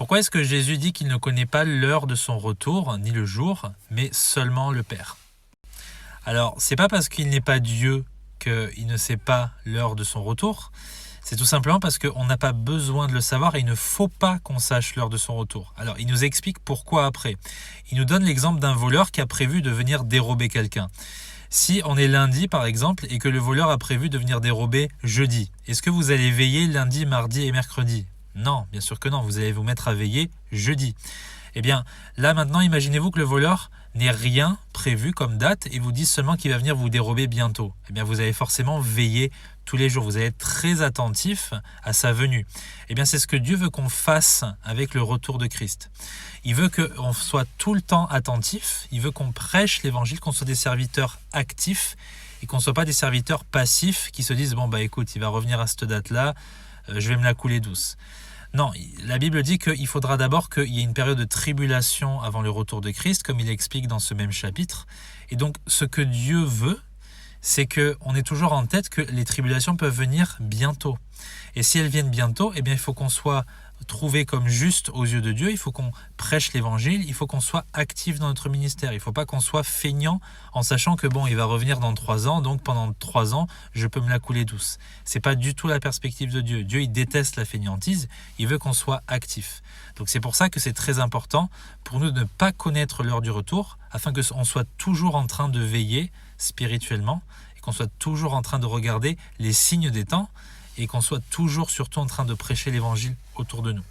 Pourquoi est-ce que Jésus dit qu'il ne connaît pas l'heure de son retour, ni le jour, mais seulement le Père? Alors, c'est pas parce qu'il n'est pas Dieu qu'il ne sait pas l'heure de son retour, c'est tout simplement parce qu'on n'a pas besoin de le savoir et il ne faut pas qu'on sache l'heure de son retour. Alors, il nous explique pourquoi après. Il nous donne l'exemple d'un voleur qui a prévu de venir dérober quelqu'un. Si on est lundi, par exemple, et que le voleur a prévu de venir dérober jeudi, est-ce que vous allez veiller lundi, mardi et mercredi? Non, bien sûr que non, vous allez vous mettre à veiller jeudi. Eh bien, là maintenant, imaginez-vous que le voleur n'ait rien prévu comme date et vous dise seulement qu'il va venir vous dérober bientôt. Eh bien, vous allez forcément veiller tous les jours, vous allez être très attentif à sa venue. Eh bien, c'est ce que Dieu veut qu'on fasse avec le retour de Christ. Il veut qu'on soit tout le temps attentif, il veut qu'on prêche l'évangile, qu'on soit des serviteurs actifs et qu'on ne soit pas des serviteurs passifs qui se disent « bon bah écoute, il va revenir à cette date-là, je vais me la couler douce ». Non, la Bible dit qu'il faudra d'abord qu'il y ait une période de tribulation avant le retour de Christ, comme il explique dans ce même chapitre. Et donc, ce que Dieu veut, c'est qu'on ait toujours en tête que les tribulations peuvent venir bientôt. Et si elles viennent bientôt, eh bien, il faut qu'on soit trouvé comme juste aux yeux de Dieu, il faut qu'on prêche l'évangile, il faut qu'on soit actif dans notre ministère. Il ne faut pas qu'on soit feignant en sachant que bon, il va revenir dans 3 ans, donc pendant 3 ans, je peux me la couler douce. C'est pas du tout la perspective de Dieu. Dieu, il déteste la feignantise, il veut qu'on soit actif. Donc c'est pour ça que c'est très important pour nous de ne pas connaître l'heure du retour, afin qu'on soit toujours en train de veiller spirituellement, et qu'on soit toujours en train de regarder les signes des temps, et qu'on soit toujours surtout en train de prêcher l'évangile autour de nous.